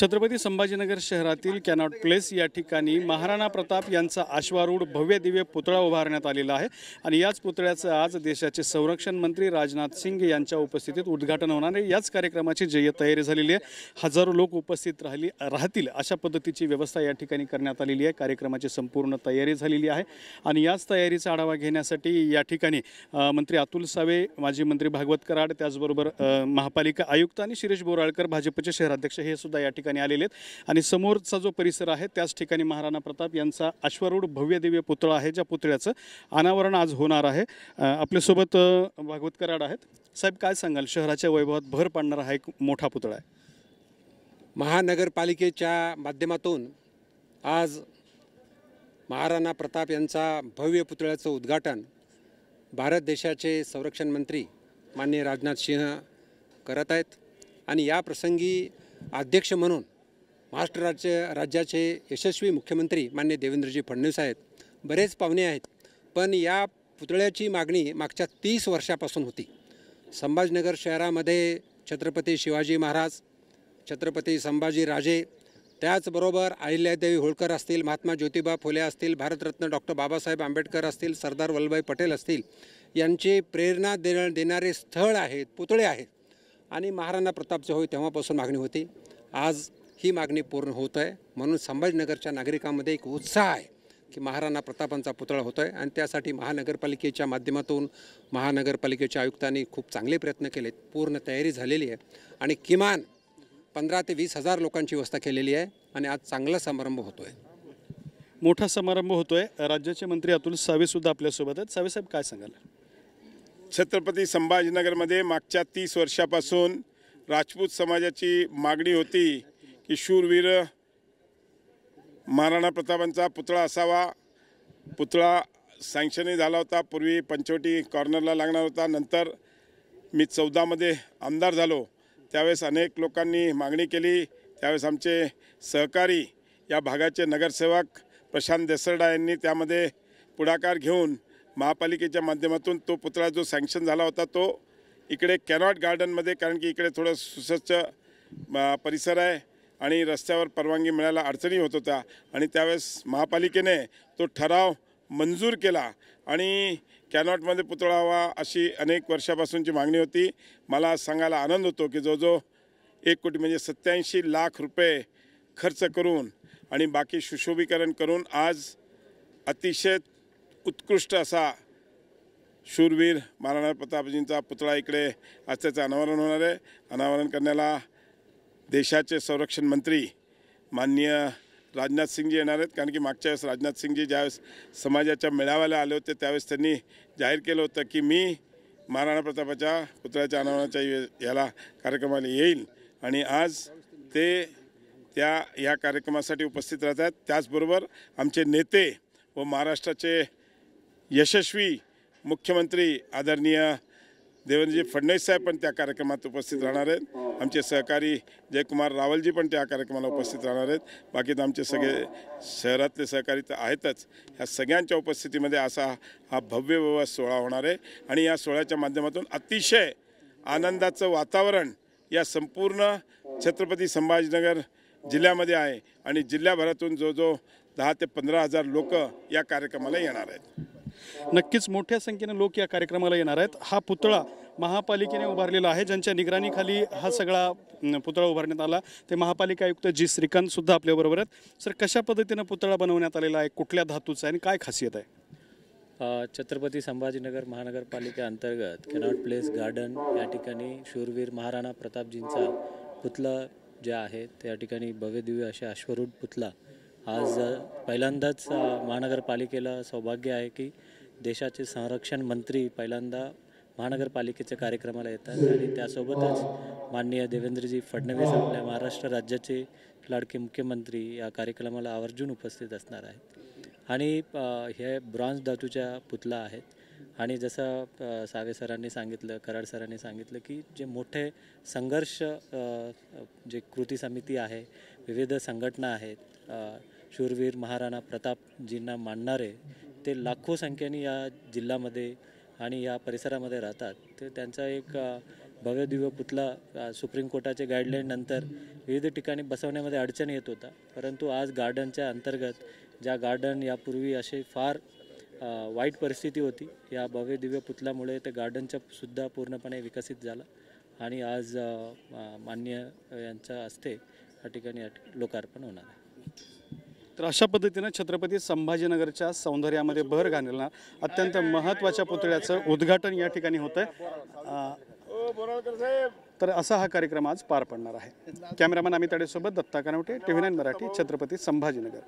छत्रपती संभाजीनगर शहरातील cannot place या ठिकाणी महाराणा प्रताप यांचा अश्वारूढ भव्य दिव्य पुतळा उभारण्यात आलेला आहे आणि याच पुतळ्याचं आज देशाचे संरक्षण मंत्री राजनाथ सिंग यांच्या उपस्थितीत उद्घाटन होणार आहे। याच कार्यक्रमाची जय्यत तयारी झालेली आहे। हजारो लोक उपस्थित राहतील अशा पद्धतीची व्यवस्था या ठिकाणी करण्यात आलेली आहे। कार्यक्रमाची संपूर्ण तयारी झालेली आहे आणि याच तयारीचा आढावा घेण्यासाठी या ठिकाणी मंत्री अतुल सावे, माजी मंत्री भागवत कराड, त्याचबरोबर महापालिका आयुक्त आणि शिरीष बोराळकर भाजपचे शहराध्यक्ष हे सुद्धा या ठिकाणी आलेले आहेत आणि समोरचा जो परिसर आहे त्याच ठिकाणी महाराणा प्रताप यांचा अश्वारूढ भव्य दिव्य पुतळा आहे, ज्या पुतळ्याचं अनावरण आज होणार आहे। आपल्यासोबत भागवत कराड आहेत। साहेब, काय सांगाल, शहराच्या वैभवात भर पाडणारा हा एक मोठा पुतळा आहे। महानगरपालिकेच्या माध्यमातून आज महाराणा प्रताप यांचा भव्य पुतळ्याचं उद्घाटन भारत देशाचे संरक्षण मंत्री माननीय राजनाथ सिंह करत आहेत आणि या प्रसंगी अध्यक्ष म्हणून महाराष्ट्र राज्याचे यशस्वी मुख्यमंत्री माननीय देवेंद्रजी फडणवीस आहेत। बरेच पाहुणे आहेत, पण या पुतळ्याची मागणी मागच्या 30 वर्षापासून होती। संभाजीनगर शहरामध्ये छत्रपती शिवाजी महाराज, छत्रपती संभाजी राजे, त्याचबरोबर अहिल्यादेवी होळकर असतील, महात्मा ज्योतिबा फुले असतील, भारतरत्न डॉक्टर बाबासाहेब आंबेडकर असतील, सरदार वल्लभभाई पटेल असतील, यांचे प्रेरणा देणारे स्थळ आहेत, पुतळे आहेत आणि महाराणा प्रतापचे होय तेव्हापासून मागणी होती। आज ही मागणी पूर्ण होत आहे, म्हणून संभाजीनगरच्या नागरिकांमध्ये एक उत्साह आहे की महाराणा प्रतापांचा पुतळा होतो आहे आणि त्यासाठी महानगरपालिकेच्या माध्यमातून महानगरपालिकेच्या आयुक्तांनी खूप चांगले प्रयत्न केलेत। पूर्ण तयारी झालेली आहे आणि किमान 15 ते 20 हजार लोकांची व्यवस्था केलेली आहे आणि आज चांगला समारंभ होतो आहे, मोठा समारंभ होतो आहे। राज्याचे मंत्री अतुल सावे सुद्धा आपल्यासोबत आहेत। सावे साहेब, काय सांगाल? छत्रपती संभाजीनगरमध्ये मागच्या 30 वर्षापासून राजपूत समाजाची मागणी होती की शूरवीर महाराणा प्रतापांचा पुतळा असावा। पुतळा सँक्शनही झाला होता, पूर्वी पंचवटी कॉर्नरला लागणार होता। नंतर मी 14 मध्ये आमदार झालो, त्यावेळेस अनेक लोकांनी मागणी केली। त्यावेळेस आमचे सहकारी या भागाचे नगरसेवक प्रशांत देसरडा यांनी त्यामध्ये पुढाकार घेऊन महापालिकेच्या माध्यमातून तो पुतळा जो सँक्शन झाला होता तो इकडे कॅनॉट गार्डनमध्ये, कारण की इकडे थोडं सुसज्ज परिसर आहे आणि रस्त्यावर परवानगी मिळायला अडचणी होत होत्या आणि त्यावेळेस महापालिकेने तो ठराव मंजूर केला आणि कॅनॉटमध्ये पुतळा व्हावा अशी अनेक वर्षापासूनची मागणी होती। मला सांगायला आनंद होतो की जो 1 कोटी म्हणजे 87 लाख रुपये खर्च करून आणि बाकी सुशोभीकरण करून आज अतिशय उत्कृष्ट असा शूरवीर महाराणा प्रतापजींचा पुतळा इकडे आज त्याचं अनावरण होणार आहे। अनावरण करण्याला देशाचे संरक्षण मंत्री माननीय राजनाथ सिंगजी येणार आहेत, कारण की मागच्या वेळेस राजनाथ सिंगजी ज्यावेळेस समाजाच्या मेळाव्याला आले होते त्यावेळेस त्यांनी जाहीर केलं होतं की मी महाराणा प्रतापाच्या पुतळ्याच्या अनावरणाच्या याला कार्यक्रमाला येईल आणि आज ते या कार्यक्रमासाठी उपस्थित राहत आहेत। त्याचबरोबर आमचे नेते व महाराष्ट्राचे यशस्वी मुख्यमंत्री आदरणीय देवेंद्रजी फडणवीस साहेब पण त्या कार्यक्रमात उपस्थित राहणार आहेत। आमचे सहकारी जयकुमार रावलजी पण त्या कार्यक्रमाला उपस्थित राहणार आहेत। बाकी तर आमचे सगळे शहरातले सहकारी तर आहेतच। ह्या सगळ्यांच्या उपस्थितीमध्ये असा हा भव्य सोहळा होणार आहे आणि या सोहळ्याच्या माध्यमातून अतिशय आनंदाचं वातावरण या संपूर्ण छत्रपती संभाजीनगर जिल्ह्यामध्ये आहे आणि जिल्ह्याभरातून जो 10 ते 15 हजार लोक या कार्यक्रमाला येणार आहेत। नक्कीच मोठ्या संख्येने लोक या कार्यक्रमाला येणार आहेत। हा पुतळा महापालिकेने उभारलेला आहे, ज्यांच्या निगराणीखाली हा सगळा पुतळा उभारण्यात आला ते महापालिका आयुक्त जी श्रीकांत सुद्धा आपल्याबरोबर आहेत। सर, कशा पद्धतीने पुतळा बनवण्यात आलेला आहे, कुठल्या धातूचा आहे आणि काय खासियत आहे? छत्रपती संभाजीनगर महानगरपालिकेअंतर्गत कॅनॉट प्लेस गार्डन या ठिकाणी शूरवीर महाराणा प्रतापजींचा पुतळा जे आहे त्या ठिकाणी भव्य दिव्य असे अश्वारूढ पुतळा आज पहिल्यांदाच महानगरपालिकेला सौभाग्य आहे की देशाचे संरक्षण मंत्री पहिल्यांदा महानगरपालिकेच्या कार्यक्रमाला येतात आणि त्यासोबतच माननीय देवेंद्रजी फडणवीस आपल्या महाराष्ट्र राज्याचे लाडके मुख्यमंत्री या कार्यक्रमाला आवर्जून उपस्थित असणार आहेत आणि हे ब्रॉन्झ धातूच्या पुतळा आहेत आणि जसं सावे सरांनी सांगितलं, कराड सरांनी सांगितलं की जे मोठे संघर्ष जे कृती समिती आहे, विविध संघटना आहेत, शूरवीर महाराणा प्रतापजींना मानणारे ते लाखो संख्येने या जिल्ह्यामध्ये आणि या परिसरामध्ये राहतात। ते त्यांचा एक भव्य दिव्य पुतळा सुप्रीम कोर्टाचे गाईडलाईन नंतर विविध ठिकाणी बसवण्यामध्ये अडचण येत होता, परंतु आज गार्डनच्या अंतर्गत ज्या गार्डन यापूर्वी असे फार वाईट परिस्थिती होती, या भव्य दिव्य पुतळ्यामुळे ते गार्डनच्या सुद्धा पूर्णपणे विकसित झालं आणि आज माननीय यांच्या हस्ते या ठिकाणी लोकार्पण होणार आहे. तर अशा पद्धतीनं छत्रपती संभाजीनगरच्या सौंदर्यामध्ये भर घालणाऱ्या अत्यंत महत्त्वाच्या पुतळ्याचं उद्घाटन या ठिकाणी होतं आहे. तर असा हा कार्यक्रम आज पार पडणार आहे. कॅमेरामॅन अमित अडेसोबत दत्ता कानवटे, TV9 मराठी, छत्रपती संभाजीनगर.